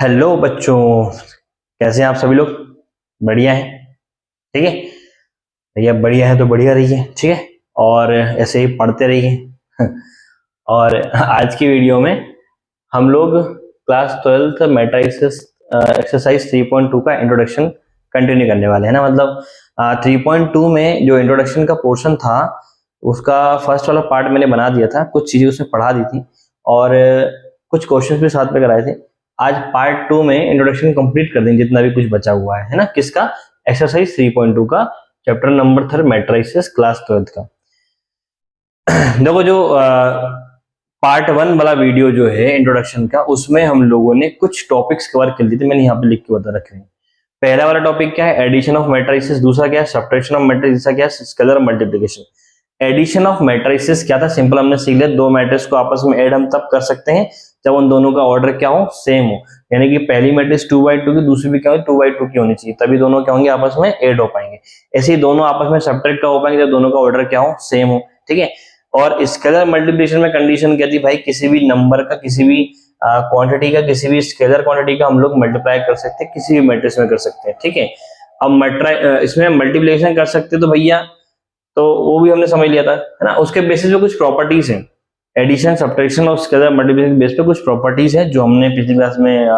Hello बच्चों, कैसे हैं आप सभी लोग? बढ़िया है। ठीक है भैया, बढ़िया है तो बढ़िया रहिए। ठीक है, और ऐसे ही पढ़ते रहिए। और आज की वीडियो में हम लोग क्लास 12 मैट्रिसेस एक्सरसाइज 3.2 का इंट्रोडक्शन कंटिन्यू करने वाले हैं ना। मतलब 3.2 में जो इंट्रोडक्शन का पोर्शन था उसका फर्स्ट वाला पार्ट मैंने बना दिया था, कुछ चीजें उसमें पढ़ा दी थी और कुछ क्वेश्चंस भी साथ में कराए थे। आज पार्ट 2 में इंट्रोडक्शन कंप्लीट कर देंगे जितना भी कुछ बचा हुआ है ना। किसका? एक्सरसाइज 3.2 का, चैप्टर नंबर 3 मैट्रिसेस क्लास 12 का। देखो, जो पार्ट 1 वाला वीडियो जो है इंट्रोडक्शन का, उसमें हम लोगों ने कुछ टॉपिक्स कवर कर लिए थे। मैंने यहाँ पे लिख के बता रखे हैं। पहला वाला टॉपिक क्या है? Addition of matrices. दूसरा क्या है? Subtraction of matrices. तीसरा क्या है? Scalar multiplication. Addition of matrices क्या था? सिंपल, हमने सीख लिया दो मैट्रिक्स को आपस में ऐड हम तब कर सकते हैं जब उन दोनों का ऑर्डर क्या हो? सेम हो। यानी कि पहली मैट्रिक्स 2/2 की, दूसरी भी क्या हो? 2/2 की होनी चाहिए, तभी दोनों क्या होंगे? आपस में ऐड हो पाएंगे। ऐसे ही दोनों आपस में सब्ट्रैक्ट का हो पाएंगे जब दोनों का ऑर्डर क्या हो? सेम हो। ठीक है। और स्केलर मल्टीप्लिकेशन में कंडीशन क्या थी भाई? किसी भी नंबर का, किसी भी क्वांटिटी का, किसी भी स्केलर क्वांटिटी का हम लोग मल्टीप्लाई कर सकते हैं, किसी भी मैट्रिक्स में कर सकते हैं। ठीक है। अब इसमें मल्टीप्लिकेशन कर सकते तो भैया, तो वो भी हमने समझ लिया था, है ना। उसके बेसिस पे कुछ प्रॉपर्टीज हैं, एडिशन, सब्ट्रैक्शन और स्केलर मल्टीप्लिकेशन बेस पे कुछ प्रॉपर्टीज है जो हमने पिछली क्लास में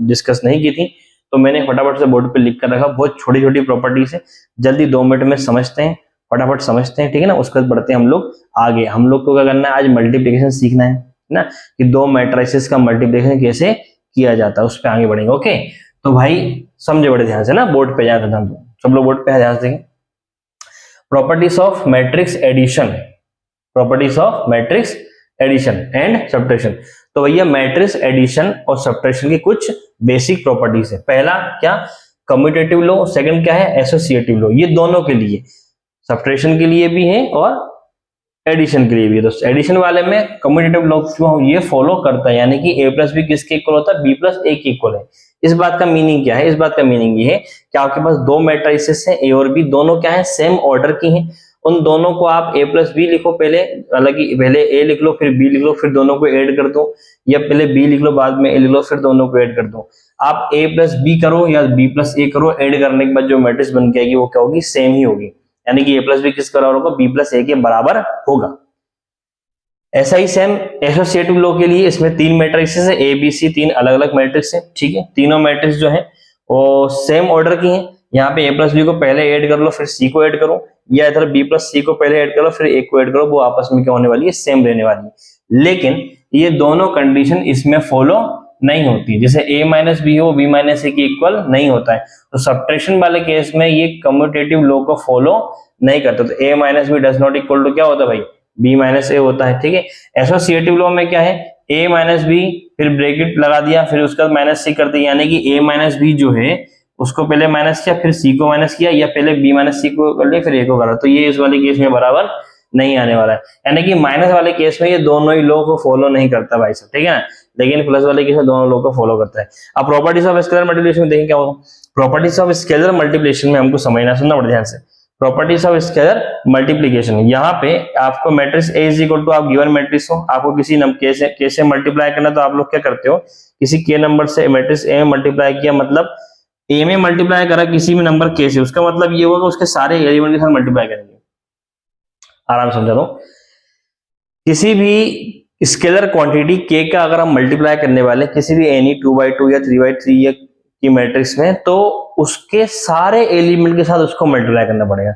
डिस्कस नहीं की थी। तो मैंने फटाफट से बोर्ड पे लिख कर रखा। बहुत छोटी छोटी प्रॉपर्टीज है, जल्दी 2 मिनट में समझते हैं, फटाफट समझते हैं। ठीक है ना। उसके बाद बढ़ते हैं हम लोग आगे। हम लोग को क्या करना है? आज मल्टीप्लिकेशन सीखना है ना, कि दो मैट्रिसेस का मल्टीप्लिकेशन कैसे किया जाता है, उस पर आगे बढ़ेंगे। ओके, तो भाई समझे बड़े ध्यान से ना, बोर्ड पे जाकर हम सब लोग बोर्ड पे ध्यान देंगे। Properties of matrix addition, properties of matrix addition and subtraction. तो भैया मैट्रिक्स एडिशन और सब्ट्रैक्शन की कुछ बेसिक प्रॉपर्टीज है। पहला क्या? Commutative law. सेकंड क्या है? Associative law. ये दोनों के लिए, सब्ट्रैक्शन के लिए भी है और एडिशन के लिए भी। तो एडिशन वाले में कम्यूटेटिव लॉ को ये फॉलो करता है, यानी कि a प्लस बी किसके इक्वल होता है? b प्लस a के इक्वल है। इस बात का मीनिंग क्या है? इस बात का मीनिंग ये है कि आपके पास दो मैट्रिसेस हैं, a और b, दोनों क्या है? सेम ऑर्डर की हैं। उन दोनों को आप a प्लस बी लिखो पहले, हालांकि पहले a लिख लो फिर b लिख लो, फिर दोनों को ऐड कर दो, या पहले b लिख लो बाद में a लिख लो, फिर दोनों को ऐड कर दो। आप a प्लस बी करो या b प्लस a करो, ऐड करने के बाद जो मैट्रिक्स बन के आएगी वो क्या होगी? सेम ही होगी। यानी कि a प्लस बी किसके बराबर होगा? b प्लस a के बराबर होगा। ऐसा ही सेम एसोसिएटिव लॉ के लिए, इसमें तीन मैट्रिक्सेस है, ए बी सी, तीन अलग अलग मैट्रिक्स है। ठीक है, तीनों मैट्रिक्स जो है वो सेम ऑर्डर की हैं। यहाँ पे ए प्लस बी को पहले ऐड कर लो फिर सी को ऐड करो, या इधर बी प्लस सी को पहले ऐड कर लो फिर ए को ऐड करो, वो आपस में क्या होने वाली है? सेम रहने वाली है। लेकिन ये दोनों कंडीशन इसमें फॉलो नहीं होती। जैसे a माइनस बी हो, b माइनस ए के इक्वल नहीं होता है। तो सब्ट्रैक्शन वाले केस में ये कम्यूटेटिव लॉ को फॉलो नहीं करते। तो a minus b does not equal to क्या होता है भाई? b माइनस ए होता है। ठीक है। एसोसिएटिव लॉ में क्या है? a माइनस बी, फिर ब्रैकेट लगा दिया, फिर उसका माइनस सी कर दिया, यानी कि a माइनस बी जो है उसको पहले माइनस किया, फिर c को माइनस किया, या पहले b माइनस सी को कर लिया फिर a को करा। तो ये इस वाले केस में बराबर नहीं आने वाला है। यानी कि माइनस वाले केस में ये दोनों ही लॉ को फॉलो नहीं करता भाई साहब। ठीक है ना। लेकिन प्लस वाले केस में दोनों लॉ को फॉलो करता है। अब प्रॉपर्टीज ऑफ स्केलर मल्टीप्लिकेशन में देखें क्या होगा। प्रॉपर्टीज ऑफ स्केलर मल्टीप्लिकेशन में हमको समझना, सुनना बड़े ध्यान से। प्रॉपर्टीज ऑफ स्केलर मल्टीप्लिकेशन, यहाँ पे आपको matrix a is equal to, आप गिवन मैट्रिक्स हो, आपको किसी के से मल्टीप्लाई करना, तो आप लोग क्या करते हो? किसी के नंबर से मैट्रिक्स ए में मल्टीप्लाई किया, मतलब ए में मल्टीप्लाई करा किसी भी नंबर के से, उसका मतलब ये होगा उसके सारे एलिमेंट के साथ मल्टीप्लाई करेंगे। आराम समझा दो। किसी भी स्केलर क्वांटिटी k का अगर हम मल्टीप्लाई करने वाले किसी भी एनी 2/2 या 3/3 की मैट्रिक्स में, तो उसके सारे एलिमेंट के साथ उसको मल्टीप्लाई करना पड़ेगा।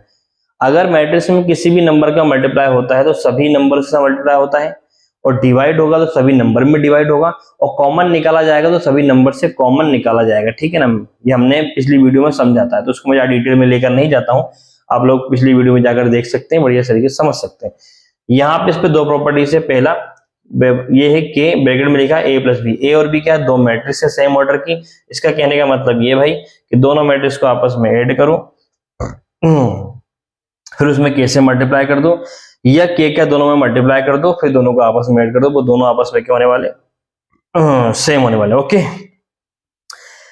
अगर मैट्रिक्स में किसी भी नंबर का मल्टीप्लाई होता है तो सभी नंबर से मल्टीप्लाई होता है, और डिवाइड होगा तो सभी नंबर में डिवाइड होगा, और कॉमन निकाला जाएगा तो सभी नंबर से कॉमन निकाला जाएगा। ठीक है ना। ये हमने पिछली वीडियो में समझाता है, तो उसको मैं ज्यादा डिटेल में लेकर नहीं जाता हूँ। आप लोग पिछली वीडियो में जाकर देख सकते हैं, बढ़िया तरीके से समझ सकते हैं। यहाँ पे इस पे दो प्रॉपर्टीज है। पहला ये है कि ब्रैकेट में लिखा a प्लस बी, ए और बी क्या है? दो मैट्रिक्स है सेम ऑर्डर की। इसका कहने का मतलब ये भाई कि दोनों मैट्रिक्स को आपस में ऐड करो, फिर उसमें k से मल्टीप्लाई कर दो, या k क्या दोनों में मल्टीप्लाई कर दो, फिर दोनों को आपस में ऐड कर दो, वो दोनों आपस में क्या होने वाले? सेम होने वाले। ओके,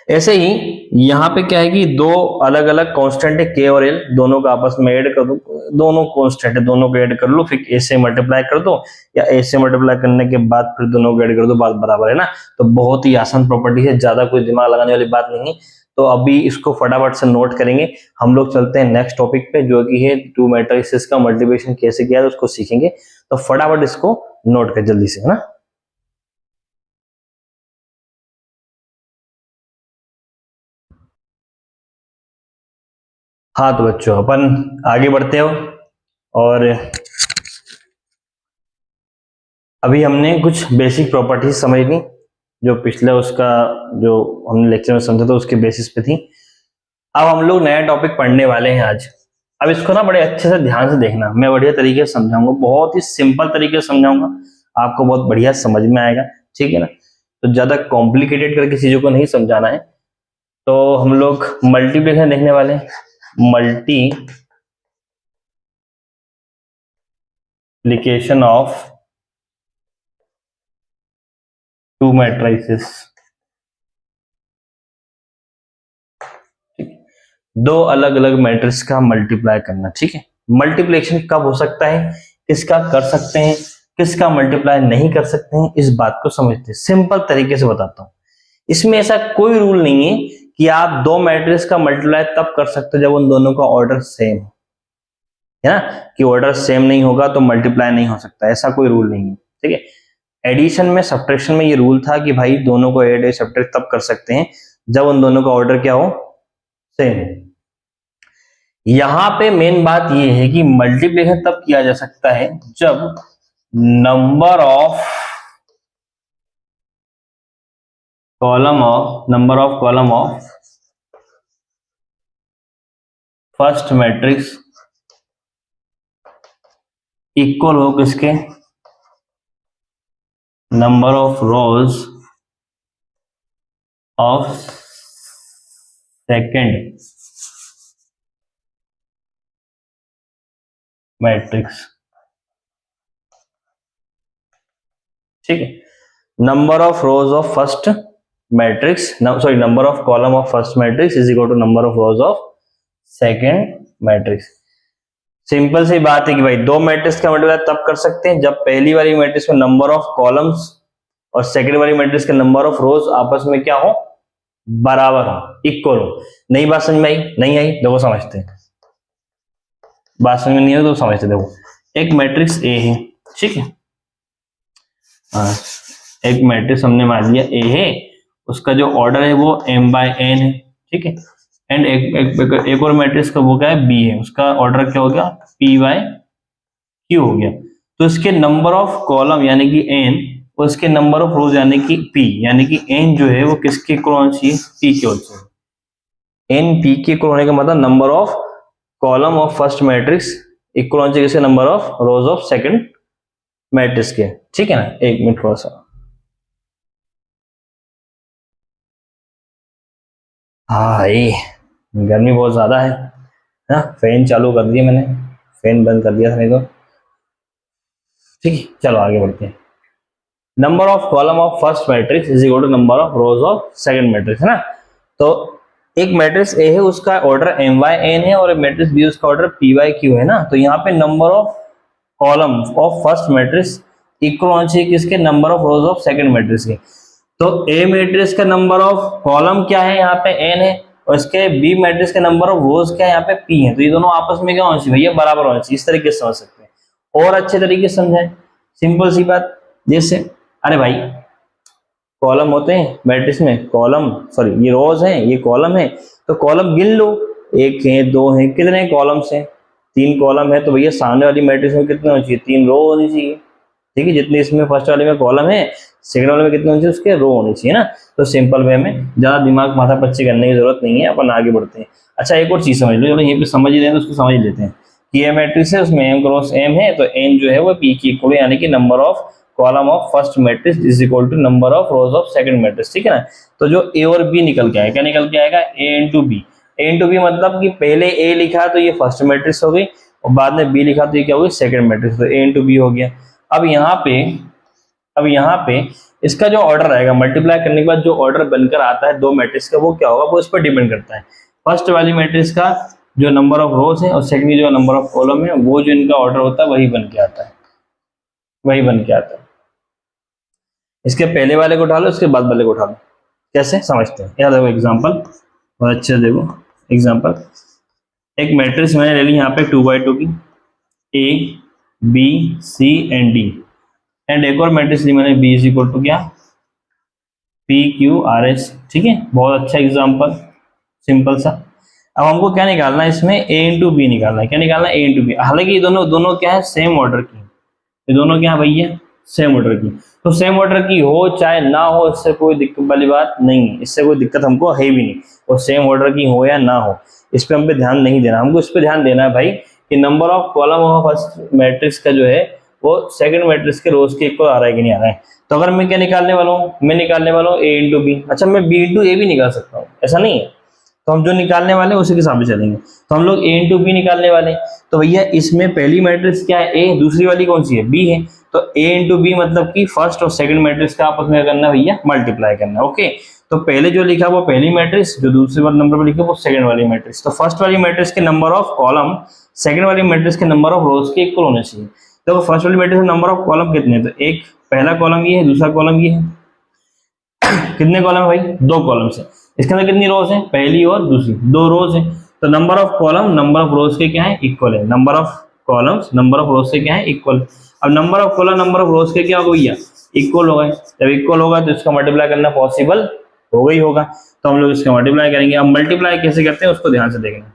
ऐसे ही यहाँ पे क्या है कि दो अलग अलग कांस्टेंट है के और एल, दोनों का आपस में ऐड कर दो, दोनों कांस्टेंट है, दोनों को ऐड कर लो, फिर ए से मल्टीप्लाई कर दो, या ए से मल्टीप्लाई करने के बाद फिर दोनों को ऐड कर दो, बात बराबर है ना। तो बहुत ही आसान प्रॉपर्टी है, ज्यादा कोई दिमाग लगाने वाली बात नहीं है। तो अभी इसको फटाफट से नोट करेंगे। हम लोग चलते हैं नेक्स्ट टॉपिक पे, जो कि है टू मैट्रिसेस का मल्टीप्लिकेशन कैसे किया है, उसको सीखेंगे। तो फटाफट इसको नोट कर जल्दी से, है ना। हाँ तो बच्चों अपन आगे बढ़ते हो, और अभी हमने कुछ बेसिक प्रॉपर्टीज समझ ली, जो पिछले उसका जो हमने लेक्चर में समझा था उसके बेसिस पे थी। अब हम लोग नया टॉपिक पढ़ने वाले हैं आज। अब इसको ना बड़े अच्छे से ध्यान से देखना, मैं बढ़िया तरीके से समझाऊंगा, बहुत ही सिंपल तरीके से समझाऊंगा, आपको बहुत बढ़िया समझ में आएगा, ठीक है ना। तो ज्यादा कॉम्प्लिकेटेड करके चीजों को नहीं समझाना है। तो हम लोग मल्टीप्लिकेशन देखने वाले हैं, मल्टीप्लिकेशन ऑफ टू मैट्रिसेस। दो अलग अलग मैट्रिक्स का मल्टीप्लाई करना, ठीक है। मल्टीप्लिकेशन कब हो सकता है, किसका कर सकते हैं, किसका मल्टीप्लाई नहीं कर सकते हैं, इस बात को समझते हैं। सिंपल तरीके से बताता हूं, इसमें ऐसा कोई रूल नहीं है कि आप दो मैट्रिक्स का मल्टीप्लाई तब कर सकते हो जब उन दोनों का ऑर्डर सेम है ना, कि ऑर्डर सेम नहीं होगा तो मल्टीप्लाई नहीं हो सकता, ऐसा कोई रूल नहीं है, ठीक है। एडिशन में, सब्ट्रैक्शन में ये रूल था कि भाई दोनों को ऐड सब्ट्रैक्ट तब कर सकते हैं जब उन दोनों का ऑर्डर क्या हो, सेम। यहां पे मेन बात यह है कि मल्टीप्लिकेशन तब किया जा सकता है जब number of column of first matrix equal हो किसके, number of rows of second matrix, ठीक है। Number of rows of first matrix, sorry, number of column of first matrix is equal to number of rows of second matrix. Simple सी बात है कि भाई दो मैट्रिक्स का मल्टीप्लाई तब कर सकते हैं जब पहली वाली मैट्रिक्स में नंबर ऑफ कॉलम्स और सेकेंड वाली मैट्रिक्स के नंबर ऑफ रोज आपस में क्या हो, बराबर हो, इक्वल हो। नई बात समझ में आई, नहीं आई, देखो समझते हैं, बात समझ में नहीं आई तो समझते। देखो एक मैट्रिक्स ए है, ठीक है, एक मैट्रिक्स हमने मान लिया ए है, उसका जो ऑर्डर है वो m/n है, ठीक है। एंड एक और मैट्रिक्स का वो क्या है, बी है, उसका ऑर्डर क्या हो गया, p/q हो गया। तो इसके नंबर ऑफ कॉलम यानी कि n, और इसके नंबर ऑफ रोज यानी कि p, यानी कि n जो है वो किसके इक्वल होना चाहिए, p के इक्वल चाहिए। n p के इक्वल होने का मतलब number of column of first matrix equal होना चाहिए किसके, number of rows of second matrix के, ठीक है ना। एक मिनट थोड़ा सा, हाँ ये गर्मी बहुत ज्यादा है ना, फैन चालू कर दिया मैंने, फैन बंद कर दिया था नहीं तो, ठीक है। चलो आगे बढ़ते हैं। Number of column of first matrix is equal to number of rows of second matrix, है ना। तो एक मैट्रिक्स ए है, उसका ऑर्डर m/n है, और एक मैट्रिक्स बी उसका ऑर्डर p/q है ना। तो यहाँ पे number of column of first matrix equal होना चाहिए किसके, number of rows of second matrix के। तो ए मैट्रिक्स का नंबर ऑफ कॉलम क्या है, यहाँ पे n है, और इसके बी मैट्रिक्स के नंबर ऑफ रोज क्या है, यहाँ पे p है। तो ये दोनों आपस में क्या होना चाहिए भैया, बराबर होना चाहिए। इस तरीके से समझ सकते हैं, और अच्छे तरीके से समझाएं, सिंपल सी बात। जैसे अरे भाई कॉलम होते हैं मैट्रिक्स में, कॉलम सॉरी ये रोज हैं, ये कॉलम है, तो कॉलम गिन लो, एक है, दो है, कितने कॉलम्स हैं, तीन कॉलम है। तो भैया सामने वाली मैट्रिक्स में कितने होनी चाहिए, तीन रो होनी चाहिए, ठीक है। जितनी इसमें फर्स्ट वाले में कॉलम है, सेकंड वाले में कितने होने चाहिए, उसके रो होने चाहिए ना। तो सिंपल वे में ज्यादा दिमाग माथा पच्ची करने की जरूरत नहीं है, अपन आगे बढ़ते हैं। अच्छा एक और चीज समझ लो, चलो यहीं पे समझ ही रहे हैं तो उसको समझ लेते हैं कि ये मैट्रिक्स है, उसमें m क्रॉस m है, तो n जो है वो p की इक्वल, यानी कि number of column of first matrix is equal to number of rows of second matrix, ठीक है ना। तो जो a और b निकल के आएगा, क्या निकल के आएगा, a into b. a into b मतलब कि पहले a लिखा तो ये फर्स्ट मैट्रिक्स हो गई, और बाद में b लिखा तो ये क्या हो गई, सेकंड मैट्रिक्स। तो a इंटू बी हो गया। अब यहाँ पे अब यहाँ पे इसका जो ऑर्डर आएगा मल्टीप्लाई करने के बाद जो ऑर्डर बनकर आता है दो मैट्रिक्स का, वो क्या होगा, वो इस पर डिपेंड करता है। फर्स्ट वाली मैट्रिक्स का जो नंबर ऑफ रोज है और सेकंड जो नंबर ऑफ कॉलम है, वो जो इनका ऑर्डर होता है वही बन के आता है, वही बन के आता है। इसके पहले वाले को उठा लो, इसके बाद वाले को उठा लो, कैसे समझते हैं। यार देखो एग्जाम्पल बहुत अच्छे, देखो एग्जाम्पल, एक मैट्रिक्स मैंने ले ली यहाँ पे 2x2 की, a b c and d, and एक और मैट्रिक्स ली मैंने बी इज इक्वल टू क्या, पी क्यू आर एस। ठीक है, बहुत अच्छा एग्जाम्पल, सिंपल सा। अब हमको क्या निकालना है इसमें, ए इंटू बी निकालना है। क्या निकालना है, ए इंटू बी। हालांकि ये दोनों क्या है, सेम ऑर्डर की, ये दोनों क्या है भैया, सेम ऑर्डर की। तो सेम ऑर्डर की हो चाहे ना हो, इससे कोई दिक्कत वाली बात नहीं है, इससे कोई दिक्कत हमको है भी नहीं। और सेम ऑर्डर की हो या ना हो, इस पे हम पे ध्यान नहीं देना, हमको इस पे ध्यान देना है भाई कि number of column of first matrix का जो है वो सेकंड मैट्रिक्स के रोज के इक्वल आ रहा है कि नहीं आ रहा है। तो अगर मैं क्या निकालने वाला हूँ, मैं निकालने वाला हूँ ए इंटू बी। अच्छा, मैं बी इंटू ए भी निकाल सकता हूँ, ऐसा नहीं है। तो हम जो निकालने वाले हैं उसी के हिसाब से चलेंगे। तो हम लोग ए इंटू बी निकालने वाले हैं। तो भैया इसमें पहली मैट्रिक्स क्या है, ए, दूसरी वाली कौन सी है, बी है। तो ए इंटू बी मतलब कि फर्स्ट और सेकंड मैट्रिक्स का आपस में करना भैया, मल्टीप्लाई करना। ओके, तो पहले जो लिखा वो पहली मैट्रिक्स, जो दूसरे वाले नंबर पर लिखा वो सेकंड वाली मैट्रिक्स। तो फर्स्ट वाली मैट्रिक्स के नंबर ऑफ कॉलम सेकंड वाली मैट्रिक्स के नंबर ऑफ रोज के इक्वल होने चाहिए। तो फर्स्ट वाली मैट्रिक्स में नंबर ऑफ कॉलम कितने हैं, तो एक पहला कॉलम ये है, दूसरा कॉलम ये है। कितने कॉलम है भाई, दो कॉलम है। इसके अंदर कितनी रोज है, पहली और दूसरी, दो रोज है। तो number of column number of रोज के क्या है, इक्वल है। Number of columns number of रोज से क्या है, इक्वल। अब number of column number of रोज के क्या हो भैया, इक्वल हो गए। जब इक्वल होगा तो इसका मल्टीप्लाई करना पॉसिबल होगा ही होगा। तो हम लोग इसका मल्टीप्लाई करेंगे। अब मल्टीप्लाई कैसे करते हैं उसको ध्यान से देखना।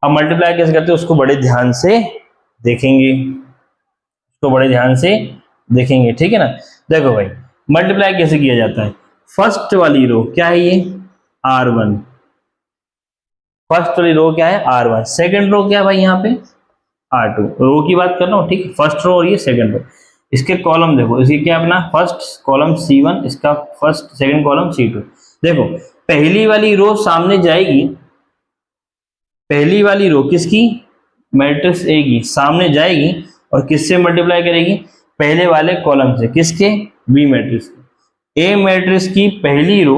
अब मल्टीप्लाई कैसे करते हैं उसको बड़े ध्यान से देखेंगे, उसको बड़े ध्यान से देखेंगे, ठीक है ना। देखो भाई मल्टीप्लाई कैसे किया जाता है। फर्स्ट वाली रो क्या है, ये R1, फर्स्ट वाली रो क्या है R1, सेकंड रो क्या है भाई यहाँ पे R2। रो की बात कर रहा हूँ, ठीक है, फर्स्ट रो और ये सेकंड रो। इसके कॉलम देखो, इसकी क्या अपना फर्स्ट कॉलम C1, इसका फर्स्ट सेकंड कॉलम C2। देखो पहली वाली रो सामने जाएगी, पहली वाली रो किसकी, मैट्रिक्स ए की सामने जाएगी और किससे मल्टीप्लाई करेगी, पहले वाले कॉलम से, किसके, बी मैट्रिक्स। ए मैट्रिक्स की पहली रो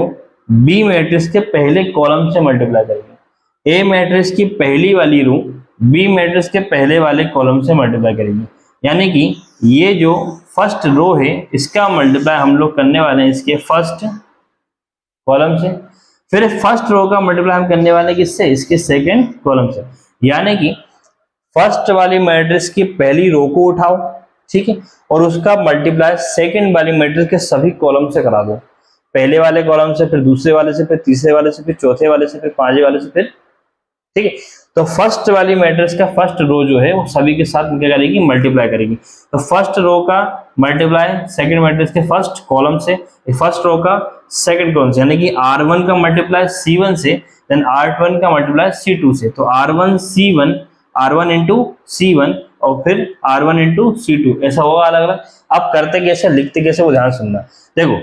बी मैट्रिक्स के पहले कॉलम से मल्टीप्लाई करेगी। ए मैट्रिक्स की पहली वाली रो बी मैट्रिक्स के पहले वाले कॉलम से मल्टीप्लाई करेगी। यानी कि ये जो फर्स्ट रो है इसका मल्टीप्लाई हम लोग करने वाले हैं इसके फर्स्ट कॉलम से, फिर फर्स्ट रो का मल्टीप्लाई हम करने वाले किससे, इसके सेकंड कॉलम से। यानी कि फर्स्ट वाली मैट्रिक्स की पहली रो को उठाओ, ठीक है, और उसका मल्टीप्लाई सेकंड वाली मैट्रिक्स के सभी कॉलम से करा दो। पहले वाले कॉलम से, फिर दूसरे वाले से, फिर तीसरे वाले से, फिर चौथे वाले से, फिर पांचवें वाले से, फिर, ठीक है। तो फर्स्ट वाली मैट्रिक्स का फर्स्ट रो जो है वो सभी के साथ क्या करेगी, मल्टीप्लाई करेगी। तो फर्स्ट रो का मल्टीप्लाई सेकंड मैट्रिक्स के फर्स्ट कॉलम से, फर्स्ट रो का सेकंड कॉलम से, यानी कि R1 का मल्टीप्लाई C1 से, देन R1 का मल्टीप्लाई C2 से। तो R1 C1, R1 into C1 और फिर R1 इंटू C2, ऐसा होगा अलग अलग। अब करते कैसे, लिखते कैसे, वो ध्यान सुनना। देखो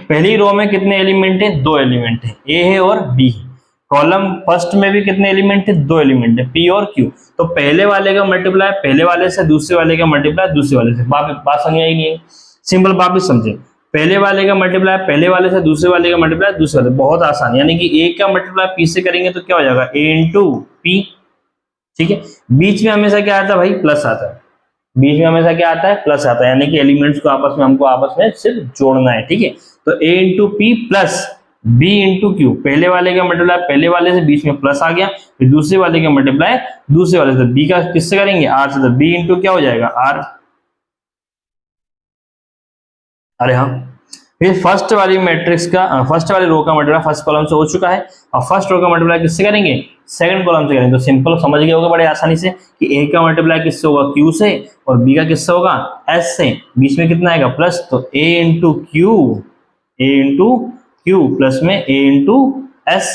पहली रो में कितने एलिमेंट है, दो एलिमेंट है, ए है और बी है। कॉलम फर्स्ट में भी कितने एलिमेंट है, दो एलिमेंट है, पी और क्यू। तो पहले वाले का मल्टीप्लाई पहले वाले से, दूसरे वाले का मल्टीप्लाई दूसरे वाले से। बात समझ आई नहीं है, सिंपल बात भी समझे। पहले वाले का मल्टीप्लाई पहले वाले से, दूसरे वाले का मल्टीप्लाई दूसरे वाले, बहुत आसान। यानी कि ए का मल्टीप्लाई पी से करेंगे तो क्या हो जाएगा, ए इंटू पी, ठीक है। बीच में हमेशा क्या आता है भाई, प्लस आता है, बीच में हमेशा क्या आता है, प्लस आता है। यानी कि एलिमेंट्स को आपस में हमको आपस में सिर्फ जोड़ना है, ठीक है। तो A into P plus B into Q, पहले वाले का मल्टीप्लाई पहले वाले से, बीच में प्लस आ गया, फिर दूसरे वाले का मल्टीप्लाई दूसरे वाले से। बी का किससे करेंगे, आर से, तो बी इंटू क्या हो जाएगा, आर। अरे हाँ, फिर फर्स्ट वाली मैट्रिक्स का फर्स्ट वाली रो का मल्टीप्लाई फर्स्ट कॉलम से हो चुका है, और फर्स्ट रो का मल्टीप्लाई किससे करेंगे, सेकंड कॉलम से करेंगे। तो सिंपल समझ गए होगा बड़े आसानी से कि ए का मल्टीप्लाई किससे होगा, क्यू से, और बी का किससे होगा, एस से। बीच में कितना आएगा, प्लस। तो A into Q, A into Q plus में ए इंटू एस।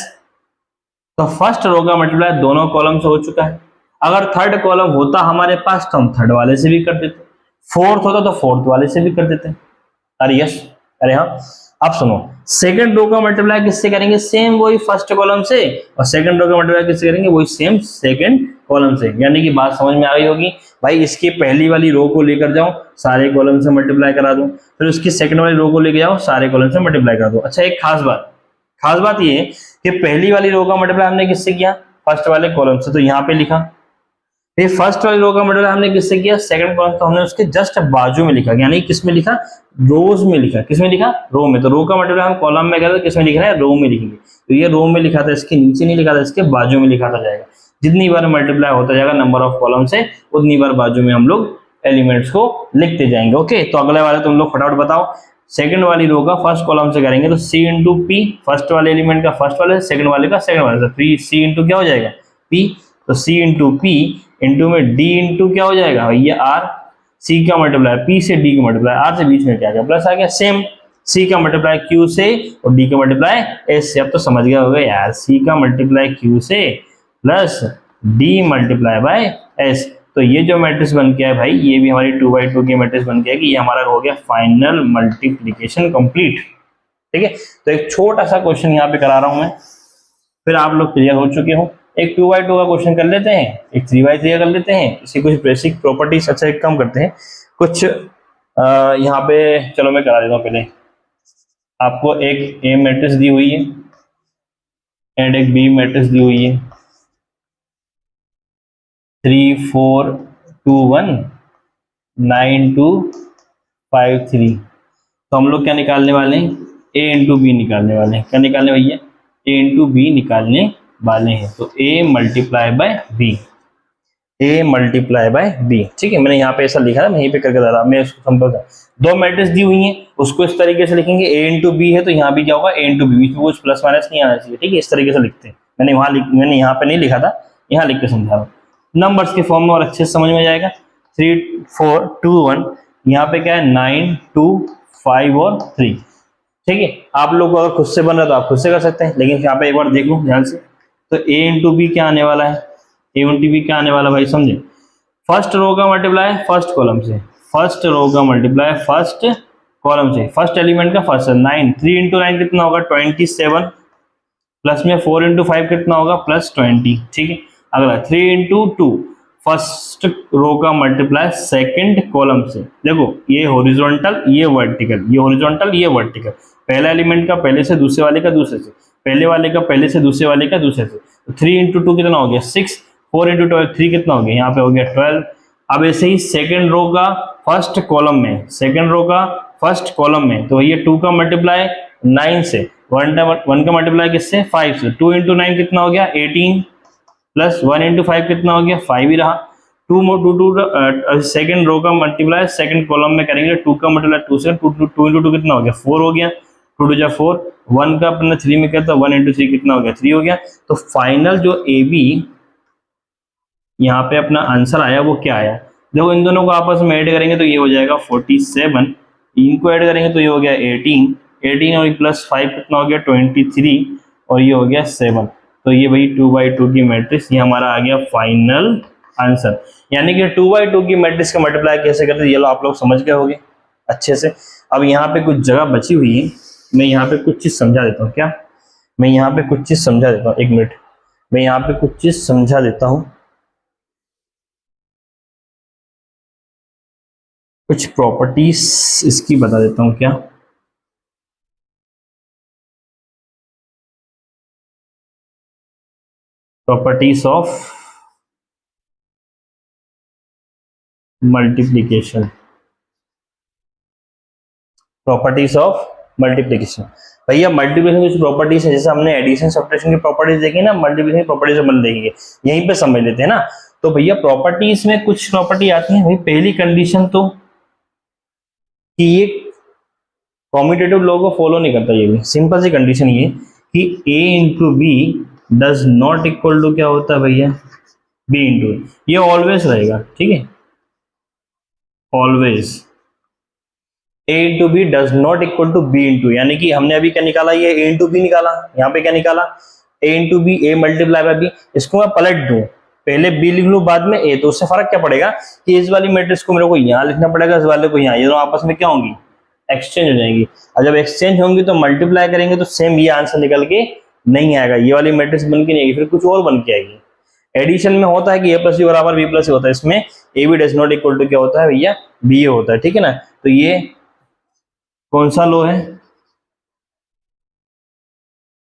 तो फर्स्ट रो का मल्टीप्लाई दोनों कॉलम से हो चुका है। अगर थर्ड कॉलम होता हमारे पास तो हम थर्ड वाले से भी कर देते, फोर्थ होता तो फोर्थ वाले से भी कर देते। अरे यस, अरे हाँ। अब सुनो, सेकंड रो का मल्टीप्लाई किससे करेंगे, सेम वही फर्स्ट कॉलम से, और सेकंड रो का मल्टीप्लाई किससे करेंगे, वही सेम सेकंड कॉलम से, यानी कि बात समझ में आ गई होगी भाई। इसकी पहली वाली रो को लेकर जाओ, सारे कॉलम से मल्टीप्लाई करा दो, फिर उसकी सेकंड वाली रो को लेकर जाओ, सारे कॉलम से मल्टीप्लाई करा दो। अच्छा, एक खास बात ये है कि पहली वाली रो का मल्टीप्लाई हमने किससे किया, फर्स्ट वाले कॉलम से, तो यहाँ पे लिखा। ये फर्स्ट वाली रो का मल्टीप्लाई हमने किससे किया, सेकंड कॉलम, तो हमने उसके जस्ट बाजू में लिखा, यानी किस में लिखा, रोज में लिखा। किस में लिखा, रो में। तो रो का मल्टीप्लाई हम कॉलम में करें तो किस में लिख रहे हैं, रो में लिखेंगे। तो ये रो में लिखा था, इसके नीचे नहीं लिखा था, इसके बाजू में लिखा था जाएगा। जितनी बार मल्टीप्लाई होता जाएगा नंबर ऑफ कॉलम से, उतनी बार बाजू में हम लोग एलिमेंट्स को लिखते जाएंगे। ओके, तो अगले वाले तुम लोग फटाफट बताओ। सेकंड वाली रो का फर्स्ट कॉलम से करेंगे तो सी इंटू पी, फर्स्ट वाले एलिमेंट का फर्स्ट वाले, सेकंड वाले का सेकंड वाले, तो सी इंटू क्या हो जाएगा, पी। तो सी इंटू पी इंटू में डी इंटू क्या हो जाएगा भैया, आर। सी का मल्टीप्लाई पी से, डी का मल्टीप्लाई आर से, बीच में क्या आ गया, प्लस आ गया। सेम सी का मल्टीप्लाई क्यू से और डी का मल्टीप्लाई एस से। अब तो समझ गया होगा यार, सी का मल्टीप्लाई क्यू से plus D multiply by S. तो ये जो मैट्रिक्स बन गया है भाई, ये भी हमारी 2/2 की मैट्रिक्स बन गया कि ये हमारा हो गया फाइनल मल्टीप्लिकेशन कंप्लीट। ठीक है, तो एक छोटा सा क्वेश्चन यहाँ पे करा रहा हूं मैं, फिर आप लोग क्लियर हो चुके हो। एक 2/2 का क्वेश्चन कर लेते हैं, एक 3/3 कर लेते हैं, इसकी कुछ बेसिक प्रॉपर्टीज। अच्छा, एक काम करते हैं, कुछ यहाँ पे चलो मैं करा देता हूँ। पहले आपको एक ए मैट्रिक्स दी हुई है एंड एक बी मैट्रिक्स दी हुई है, 3 4 2 1 9 2 5 3। तो हम लोग क्या निकालने वाले हैं, ए इंटू बी निकालने वाले हैं। क्या निकालने भैया, ए इंटू बी निकालने वाले हैं। तो A multiply by B, A multiply by B. ठीक है, मैंने यहाँ पे ऐसा लिखा था, मैं यहीं पे करके डाला, मैं इसको संपर्क। दो मैट्रिक्स दी हुई हैं, उसको इस तरीके से लिखेंगे, ए इंटू बी है तो यहाँ भी क्या होगा, ए इंटू बी, बीच में कुछ प्लस माइनस नहीं आना चाहिए। ठीक है, इस तरीके से लिखते हैं। मैंने यहाँ पे नहीं लिखा था, यहाँ लिख के समझा रहा हूँ नंबर्स के फॉर्म में, और अच्छे से समझ में जाएगा। 3 4 2 1, यहाँ पे क्या है 9 2 5 और 3। ठीक है, आप लोग को अगर खुद से बन रहा है तो आप खुद से कर सकते हैं, लेकिन यहाँ पे एक बार देख लो ध्यान से। तो ए इंटू बी क्या आने वाला है, ए इंटू बी क्या आने वाला भाई, समझे। फर्स्ट रो का मल्टीप्लाई फर्स्ट कॉलम से, फर्स्ट रो का मल्टीप्लाई फर्स्ट कॉलम से, फर्स्ट एलिमेंट का फर्स्ट 9, 3 इंटू 9 कितना होगा 27, प्लस में 4 इंटू 5 कितना होगा प्लस 20। ठीक है, अगला 3 इंटू 2, फर्स्ट रो का मल्टीप्लाई सेकंड कॉलम से। देखो ये हॉरिजॉन्टल, ये वर्टिकल, ये हॉरिजॉन्टल, ये वर्टिकल। पहला एलिमेंट का पहले से, दूसरे वाले का दूसरे से, पहले वाले का पहले से, दूसरे वाले का दूसरे से। तो 3 इंटू 2 कितना हो गया 6, 4 इंटू 12 3 कितना हो गया, यहाँ पे हो गया 12। अब ऐसे ही सेकंड रो का फर्स्ट कॉलम में, सेकंड रो का फर्स्ट कॉलम में, तो ये 2 का मल्टीप्लाई 9 से, 1 का मल्टीप्लाई किससे 5 से। 2 इंटू 9 कितना हो गया 18, प्लस 1 इंटू 5 कितना हो गया 5 ही रहा। 2 सेकंड रो का मल्टीप्लाई सेकंड कॉलम में करेंगे, 2 का मल्टीप्लाई 2 से, 2 इंटू 2 कितना हो गया 4 हो गया, 2 2 जा 4, 1 का अपना 3 में करता, 1 इंटू 3 कितना हो गया 3 हो गया। तो फाइनल जो ए बी यहाँ पे अपना आंसर आया वो क्या आया, देखो इन दोनों को आपस में ऐड करेंगे तो ये हो जाएगा 47, इनको ऐड करेंगे तो ये हो गया 18 और प्लस 5 कितना हो गया 23 और ये हो गया 7। तो ये भाई 2/2 की मैट्रिक्स, ये हमारा आ गया फाइनल आंसर। यानी कि 2/2 की मैट्रिक्स का मल्टीप्लाई कैसे करते हैं ये लो आप लोग समझ गए होंगे अच्छे से। अब यहाँ पे कुछ जगह बची हुई है, मैं यहाँ पे कुछ चीज समझा देता हूँ। क्या, मैं यहाँ पे कुछ चीज समझा देता हूँ, एक मिनट, मैं यहाँ पे कुछ चीज समझा देता हूँ, कुछ प्रॉपर्टीज इसकी बता देता हूँ। क्या, properties of multiplication, properties of multiplication. भैया मल्टीप्लिकेशन की कुछ प्रॉपर्टीज है, जैसे हमने एडिशन सब्ट्रैक्शन की प्रॉपर्टीज देखी ना, मल्टीप्लिकेशन की प्रॉपर्टीज अपन देखेंगे, यहीं पे समझ लेते हैं ना। तो भैया प्रॉपर्टीज में कुछ प्रॉपर्टी आती है भाई। पहली कंडीशन तो कि ये कॉम्यूटेटिव लॉ को फॉलो नहीं करता, ये भी सिंपल सी कंडीशन ये कि a into b does not equal to क्या होता है भैया b इंटू, ये ऑलवेज रहेगा। ठीक है, always a into b does not equal to b into, यानी कि हमने अभी क्या निकाला, ये a इंटू बी निकाला, यहाँ पे क्या निकाला a into b, a multiply by b। इसको मैं पलट दूं, पहले b लिख लूं बाद में a, तो उससे फर्क क्या पड़ेगा कि इस वाली मैट्रिक्स को मेरे को यहाँ लिखना पड़ेगा, इस वाले को यहाँ, ये दोनों आपस में क्या होंगी एक्सचेंज हो जाएंगी। और जब एक्सचेंज होंगी तो मल्टीप्लाई करेंगे तो सेम ये आंसर निकल के नहीं आएगा, ये वाली मैट्रिक्स बन के नहीं आएगी, फिर कुछ और बन के आएगी। एडिशन में होता है कि ए प्लस बी बराबर बी प्लस सी होता है, इसमें a B does not equal to क्या होता है भैया, बी ए होता है, ठीक है ना। तो ये कौन सा लो है,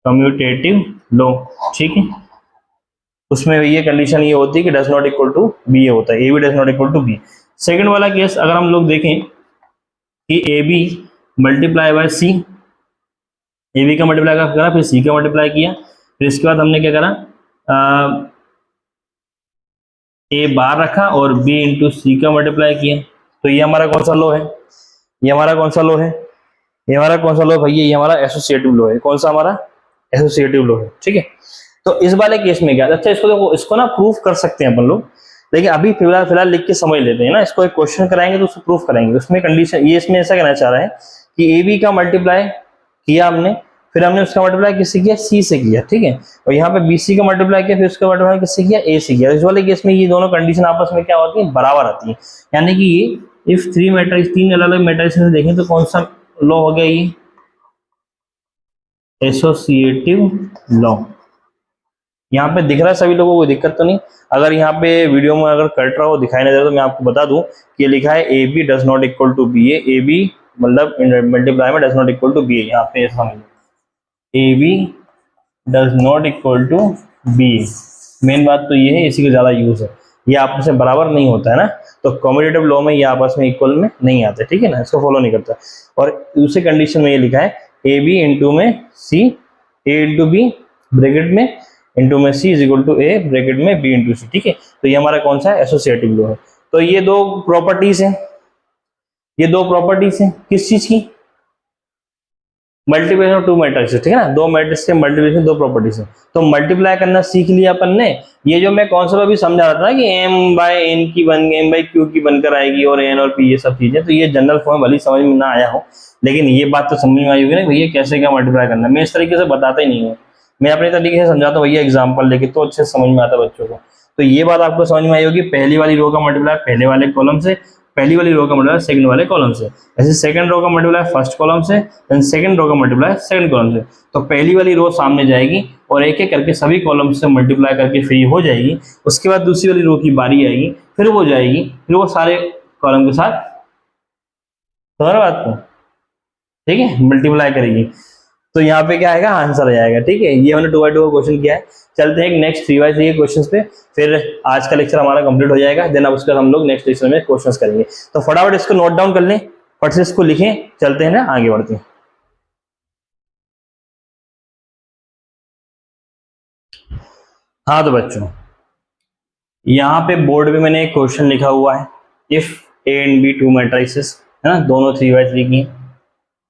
कम्यूटेटिव लो, ठीक है। उसमें ये कंडीशन ये होती है कि does not equal to B A होता है, A B does not equal to B. Second वाला केस अगर हम लोग देखें कि A B multiply by C, A B का मल्टीप्लाई करा फिर सी का मल्टीप्लाई किया, फिर इसके बाद हमने क्या करा, ए बार रखा और बी इंटू सी का मल्टीप्लाई किया। तो ये हमारा कौन सा लो है, ये हमारा कौन सा लो है, ये हमारा कौन सा लो भैया, ये हमारा एसोसिएटिव लो है। कौन सा हमारा एसोसिएटिव लो है, ठीक है। तो इस वाले केस में क्या, अच्छा इसको देखो, इसको ना प्रूफ कर सकते हैं अपन लोग, लेकिन अभी फिलहाल लिख के समझ लेते हैं ना। इसको एक क्वेश्चन कराएंगे तो उसको प्रूफ कराएंगे। उसमें कंडीशन ये इसमें ऐसा कहना चाह रहा है कि ए बी का मल्टीप्लाई किया हमने, फिर हमने उसका मल्टीप्लाई किससे किया, सी से किया, ठीक है। और यहाँ पे बी सी का मल्टीप्लाई किया, फिर उसका मल्टीप्लाई किससे किया, ए से किया। इस वाले केस में ये दोनों कंडीशन आपस में क्या होती है, बराबर आती है। यानी कि ये इफ थ्री मैट्रिक्स, तीन अलग अलग मैट्रिक्स में देखें तो कौन सा लॉ हो गया, ये एसोसिएटिव लॉ। यहाँ पे दिख रहा है सभी लोगों को, कोई दिक्कत तो नहीं। अगर यहाँ पे वीडियो में अगर कट रहा हो, दिखाई नहीं दे रहा, तो मैं आपको बता दूं कि ये लिखा है A B does not equal to B A, A B मतलब मल्टीप्लाई में does not equal to B A. यहाँ पे ऐसा समझ लो, A B does not equal to B A. Main बात तो ये है, इसी का ज्यादा यूज है। ये आपस में बराबर नहीं होता है ना, तो कम्यूटेटिव लॉ में ये आपस में इक्वल में नहीं आते, ठीक है ना, इसको फॉलो नहीं करता। और दूसरे कंडीशन में ये लिखा है ए बी इंटू में C, A into B bracket में इंटू में C is equal to A bracket में बी इंटू सी, ठीक है। तो ये हमारा कौन सा है, एसोसिएटिव लॉ है। तो ये दो प्रॉपर्टीज हैं, ये दो प्रॉपर्टीज हैं किस चीज की, मल्टीप्लिकेशन ऑफ टू मैट्रिक्स, ठीक है ना। दो मैट्रिक्स के मल्टीप्लिकेशन दो प्रॉपर्टीज है। तो मल्टीप्लाई करना सीख लिया अपन ने। ये जो मैं कॉन्सेप्ट अभी समझा रहा था ना कि एम बाय एन की बन एम बाय क्यू की बनकर आएगी और एन और पी, ये सब चीजें, तो ये जनरल फॉर्म भली समझ में ना आया हो, लेकिन ये बात तो समझ में आई होगी ना भैया कैसे क्या मल्टीप्लाई करना है। मैं इस तरीके से बताता ही नहीं हूँ, मैं अपने तरीके से समझाता हूँ भैया एग्जाम्पल लेके, तो अच्छे से समझ में आता है बच्चों को। तो ये बात आपको समझ में आई होगी, पहली वाली रो का मल्टीप्लाई पहले वाले कॉलम से, पहली वाली रो का मल्टीप्लाई सेकंड वाले कॉलम से, ऐसे सेकंड रो का मल्टीप्लाई फर्स्ट कॉलम से, देन सेकंड रो का मल्टीप्लाई सेकंड कॉलम से। तो पहली वाली रो सामने जाएगी और एक एक करके सभी कॉलम से मल्टीप्लाई करके फ्री हो जाएगी। उसके बाद दूसरी वाली रो की बारी आएगी, फिर वो जाएगी, फिर वो सारे कॉलम के साथ समझ बात को, ठीक है, मल्टीप्लाई करेगी। तो यहाँ पे क्या आएगा, आंसर आ जाएगा, ठीक है। ये हमने 2x2 का क्वेश्चन किया है। चलते हैं नेक्स्ट 3x3 के क्वेश्चंस पे, फिर आज का लेक्चर हमारा कंप्लीट हो जाएगा। देन अब उसके बाद हम लोग नेक्स्ट लेक्चर में क्वेश्चंस करेंगे। तो फटाफट इसको नोट डाउन कर लें, फट से इसको लिखें, चलते हैं ना आगे बढ़ते हैं। हाँ तो बच्चों, यहाँ पे बोर्ड पे मैंने एक क्वेश्चन लिखा हुआ है, if a and b two matrices है ना, दोनों 3x3 की,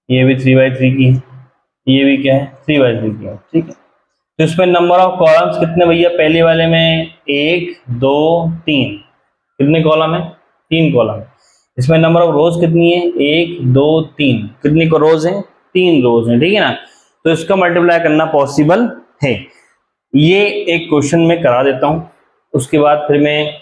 ये भी 3x3 की, ये भी क्या है 3x3 की है, ठीक है। तो इसमें नंबर ऑफ कॉलम्स कितने भैया, पहले वाले में 1 2 3, कितने कॉलम है, 3 कॉलम। इसमें नंबर ऑफ रोज कितनी है, 1 2 3, कितनी को रोज है, 3 रोज है, ठीक है ना। तो इसका मल्टीप्लाई करना पॉसिबल है। ये एक क्वेश्चन में करा देता हूँ, उसके बाद फिर मैं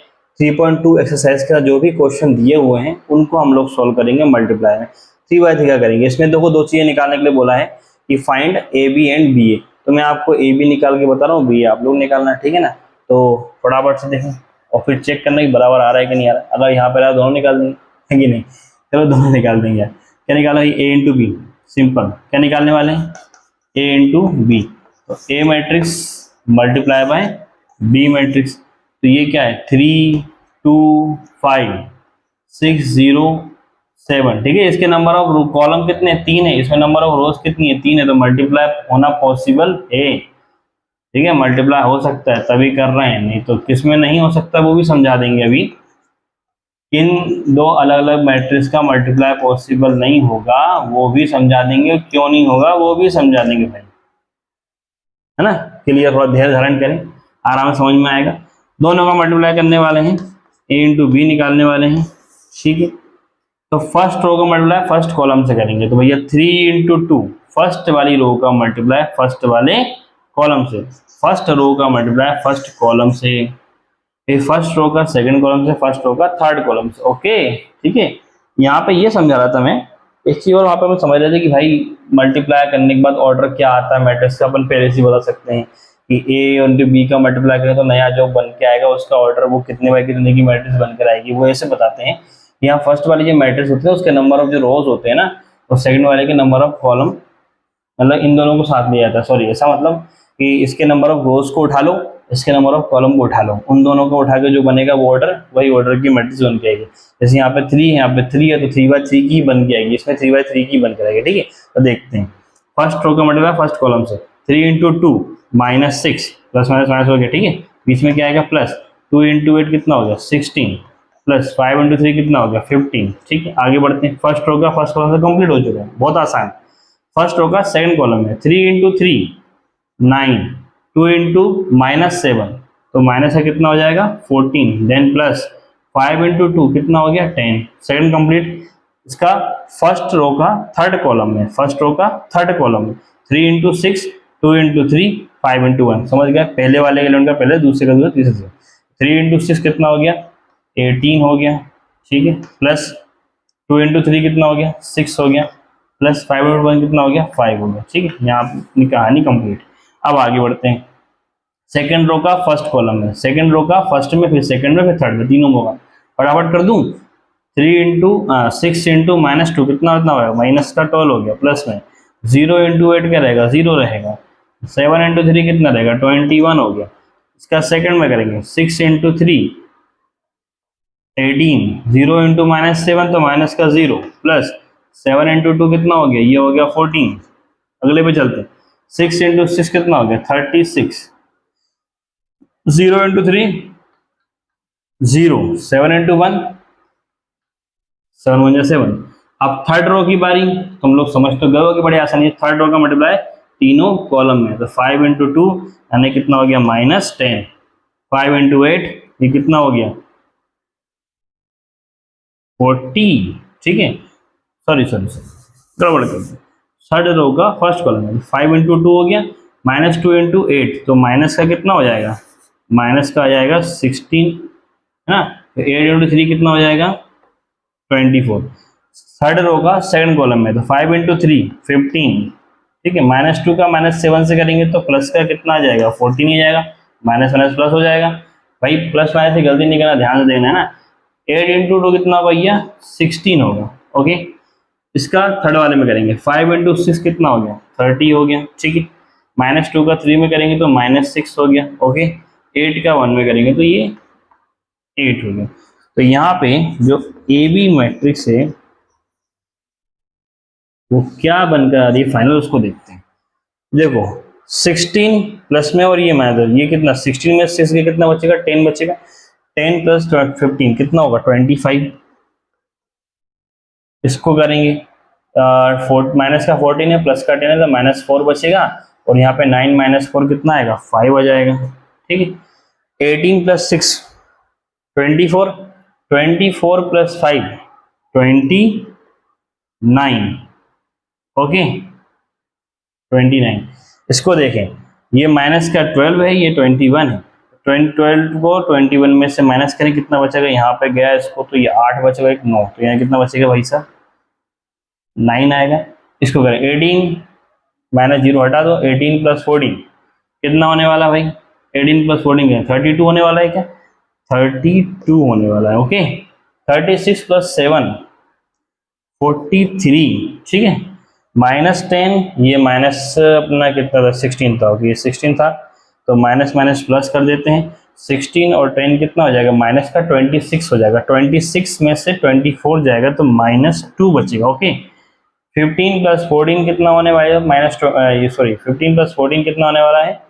3.2 एक्सरसाइज का जो भी क्वेश्चन दिए हुए हैं उनको हम लोग सॉल्व करेंगे मल्टीप्लाई में। 3x3 का करेंगे। इसमें देखो दो चीजें निकालने के लिए बोला है कि find A B and B A. तो मैं आपको ए बी निकाल के बता रहा हूँ, बी ए आप लोग निकालना है, ठीक है ना। तो फटाफट से देखें और फिर चेक करना कि बराबर आ रहा है कि नहीं आ रहा है। अगर यहाँ पर दोनों निकाल देंगे है कि नहीं, चलो दोनों निकाल देंगे यार। क्या निकाला, ए इंटू बी, सिंपल। क्या निकालने वाले हैं, ए इंटू बी। तो A matrix multiply by B matrix. तो ये क्या है 3 2 5 6 0 7, ठीक है। इसके नंबर ऑफ कॉलम कितने, 3 है। इसमें नंबर ऑफ रोज कितनी है, 3 है। तो मल्टीप्लाई होना पॉसिबल है, ठीक है, मल्टीप्लाई हो सकता है तभी कर रहे हैं, नहीं तो किसमें नहीं हो सकता वो भी समझा देंगे। अभी इन दो अलग अलग मैट्रिक्स का मल्टीप्लाई पॉसिबल नहीं होगा वो भी समझा देंगे, क्यों नहीं होगा वो भी समझा देंगे भाई, है ना। क्लियर, थोड़ा धैर्य धारण करें, आराम से समझ में आएगा। दोनों का मल्टीप्लाई करने वाले हैं, ए इंटू बी निकालने वाले हैं, ठीक है। तो फर्स्ट रो का मल्टीप्लाई फर्स्ट कॉलम से करेंगे। तो भैया 3 इंटू 2, फर्स्ट वाली रो का मल्टीप्लाई फर्स्ट वाले कॉलम से, फर्स्ट रो का मल्टीप्लाई फर्स्ट कॉलम से, फिर फर्स्ट रो का सेकंड कॉलम से, फर्स्ट रो का थर्ड कॉलम से, ओके, ठीक है। यहाँ पे ये समझा रहा था मैं एक चीज, और वहाँ पे हम समझ रहे थे कि भाई मल्टीप्लाई करने के बाद ऑर्डर क्या आता है मैट्रिक्स का, अपन पहले से बता सकते हैं कि ए और बी का मल्टीप्लाई करें तो नया जो बन के आएगा उसका ऑर्डर वो कितने बाय कितने की मैट्रिक्स बनकर आएगी, वो ऐसे बताते हैं। यहाँ फर्स्ट वाली जो मैट्रिक्स होती है उसके नंबर ऑफ जो रोज होते हैं ना, और सेकंड वाले के नंबर ऑफ कॉलम, मतलब इन दोनों को साथ लिया जाता है। सॉरी, ऐसा मतलब कि इसके नंबर ऑफ रोज को उठा लो, इसके नंबर ऑफ कॉलम को उठा लो, उन दोनों को उठा के जो बनेगा वो ऑर्डर, वही ऑर्डर की मैट्रिक्स बन के आएगी। जैसे यहाँ पे 3 है, यहाँ पे 3 है तो 3/3 की बन के आएगी, इसमें 3/3 की बन के आएगी। ठीक है, तो देखते हैं फर्स्ट रो का मल्टीप्लाई फर्स्ट कॉलम से 3 × 2 -6 प्लस माइनस माइनस हो गया। ठीक है, बीच में क्या आएगा प्लस, 2 × 8 कितना हो गया 16 प्लस 5 × 3 कितना हो गया 15। ठीक है, आगे बढ़ते हैं। फर्स्ट रो का फर्स्ट कॉलम से कंप्लीट हो चुका है, बहुत आसान। फर्स्ट रो का सेकंड कॉलम है 3 × 3 9, 2 × -7 तो माइनस का कितना हो जाएगा 14, देन प्लस 5 × 2 कितना हो गया 10। Second complete. इसका फर्स्ट रो का थर्ड कॉलम है, फर्स्ट रो का थर्ड कॉलम है 3 × 6 2 × 3 5 × 1। समझ गया, पहले वाले एलिमेंट का पहले, दूसरे का दूसरा, तीसरे से। 3 × 6 कितना हो गया 18 हो गया। ठीक है, प्लस 2 × 3 कितना हो गया 6 हो गया, प्लस 5 × 1 कितना हो गया 5 हो गया। ठीक है, यहाँ अपनी कहानी कंप्लीट। अब आगे बढ़ते हैं। सेकंड रो का फर्स्ट कॉलम है, सेकंड रो का फर्स्ट में, फिर सेकंड में, फिर थर्ड में, तीनों होगा। फटाफट कर दूं, 6 × -2 कितना होगा माइनस का 12 हो गया, प्लस में 0 × 8 क्या रहेगा 0 रहेगा, 7 × 3 कितना रहेगा 21 हो गया। इसका सेकंड में करेंगे 6 × 3 18, 0 × -7 तो माइनस का 0, प्लस 7 × 2 कितना हो गया, ये हो गया 14। अगले पे चलते हैं, 6 × 6 कितना हो गया 36, 0 × 3 0, 7 × 1 7 × 7। अब थर्ड रो की बारी, तुम लोग समझ तो गए हो कि बड़ी आसानी है। थर्ड रो का मल्टीप्लाई तीनों कॉलम में, तो 5 × 2 यानी कितना हो गया -10, 5 × 8 ये कितना हो गया 40। ठीक है, सॉरी गड़बड़ कर दी। थर्ड रो का फर्स्ट कॉलम है 5 × 2 हो गया, -2 × 8 तो माइनस का कितना हो जाएगा, माइनस का आ जाएगा 16 है ना, तो 8 × 3 कितना हो जाएगा 24। थर्ड रो का सेकंड कॉलम में, तो 5 × 3 15। ठीक है, -2 का -7 से करेंगे तो प्लस का कितना आ जाएगा 14 ही जाएगा, माइनस माइनस प्लस हो जाएगा। भाई प्लस माइनस से गलती नहीं करना, ध्यान से देखना है ना। 8 × 2 कितना होगा भैया 16 होगा। ओके, इसका थर्ड वाले में करेंगे 5 × 6 कितना हो गया 30 हो गया। ठीक है, -2 का 3 में करेंगे तो -6 हो गया। ओके, 8 का 1 में करेंगे तो ये 8 हो गया। तो यहाँ पे जो ए बी मैट्रिक्स है वो क्या बनकर आ रही है फाइनल, उसको देखते हैं। देखो 16 प्लस में और ये माइनस, ये कितना 16 में 6 के कितना बचेगा 10 बचेगा, 10 + 15 कितना होगा 25। इसको करेंगे माइनस का 14 है, प्लस का 10 है तो -4 बचेगा, और यहाँ पे 9 - 4 कितना आएगा 5 आ जाएगा। ठीक है, 18 + 6 24, 24 + 5 29। ओके 29। इसको देखें, ये माइनस का 12 है, ये 21 है। 12 को 21 में से माइनस करें कितना बचेगा, यहाँ पे गया इसको तो ये 8 बचेगा, एक 9, तो यहाँ कितना बचेगा भाई साहब 9 आएगा। इसको करें 18 -0 हटा दो, 18 + 14 कितना होने वाला भाई, 18 + 14 क्या 32 होने वाला है क्या, 32 होने वाला है। ओके, 36 + 7 43। ठीक है, -10, ये माइनस अपना कितना था 16 था, ओके ये 16 था, तो माइनस माइनस प्लस कर देते हैं। 16 और 10 कितना हो जाएगा, माइनस का 26 हो जाएगा, 26 में से 24 जाएगा तो -2 बचेगा। ओके, 15 + 14 कितना होने वाला है, 15 + 14 कितना होने वाला है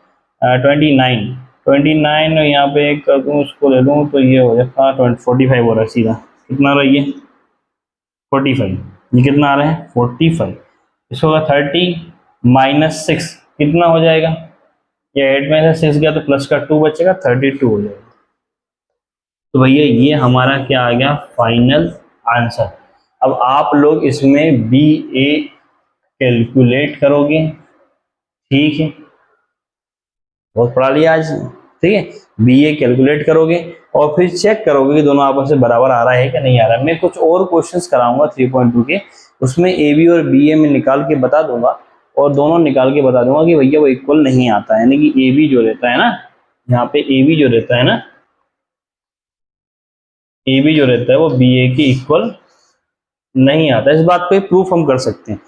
29। 29 यहाँ पे एक उसको ले लूँ तो ये हो जाएगा 45 हो रहा है सीधा, कितना रहा ये 45, ये कितना आ रहा है 45। इसको होगा 30 - 6 कितना हो जाएगा, ये 8 में से 6 गया तो प्लस का 2 बचेगा, 32 हो जाएगा। तो भैया ये हमारा क्या आ गया फाइनल आंसर। अब आप लोग इसमें बी ए कैलकुलेट करोगे। ठीक है, बहुत पढ़ा लिया आज। ठीक है, बी ए कैलकुलेट करोगे और फिर चेक करोगे कि दोनों आपस में बराबर आ रहा है कि नहीं आ रहा है। मैं कुछ और क्वेश्चंस कराऊंगा 3.2 के, उसमें ए बी और बी ए में निकाल के बता दूंगा और दोनों निकाल के बता दूंगा कि भैया वो इक्वल नहीं आता है, यानी कि ए बी जो रहता है ना, यहाँ पे ए बी जो रहता है ना, ए बी जो रहता है वो बी ए के इक्वल नहीं आता। इस बात को प्रूफ हम कर सकते हैं।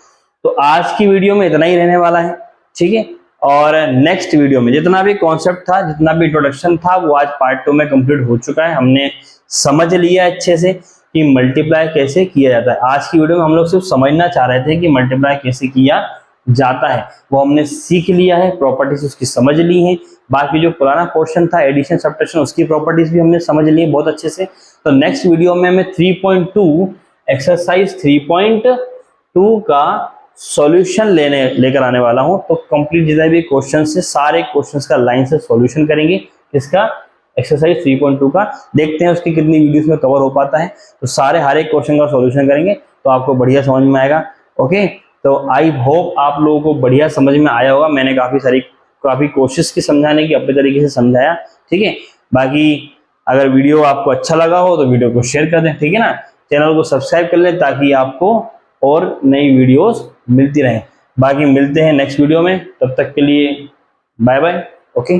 तो आज की वीडियो में इतना ही रहने वाला है, ठीक है। और नेक्स्ट वीडियो में जितना भी कॉन्सेप्ट था, जितना भी इंट्रोडक्शन था, वो आज पार्ट 2 में कंप्लीट हो चुका है। हमने समझ लिया अच्छे से कि मल्टीप्लाई कैसे किया जाता है। आज की वीडियो में हम लोग सिर्फ समझना चाह रहे थे कि मल्टीप्लाई कैसे किया जाता है, वो हमने सीख लिया है, प्रॉपर्टीज उसकी समझ ली है। बाकी जो पुराना पोर्शन था एडिशन सब्ट्रैक्शन, उसकी प्रॉपर्टीज भी हमने समझ ली है बहुत अच्छे से। तो नेक्स्ट वीडियो में मैं 3.2 एक्सरसाइज 3.2 का सॉल्यूशन लेकर आने वाला हूं। तो कंप्लीट जितने भी क्वेश्चन है, सारे क्वेश्चंस का लाइन से सॉल्यूशन करेंगे। इसका एक्सरसाइज 3.2 का देखते हैं उसकी कितनी वीडियोस में कवर हो पाता है। तो सारे हर एक क्वेश्चन का सॉल्यूशन करेंगे तो आपको बढ़िया समझ में आएगा। ओके, तो आई होप आप लोगों को बढ़िया समझ में आया होगा। मैंने काफी कोशिश की समझाने की, अपने तरीके से समझाया, ठीक है। बाकी अगर वीडियो आपको अच्छा लगा हो तो वीडियो को शेयर कर दें, ठीक है ना। चैनल को सब्सक्राइब कर लें ताकि आपको और नई वीडियोस मिलती रहें। बाकी मिलते हैं नेक्स्ट वीडियो में, तब तक के लिए बाय बाय। ओके।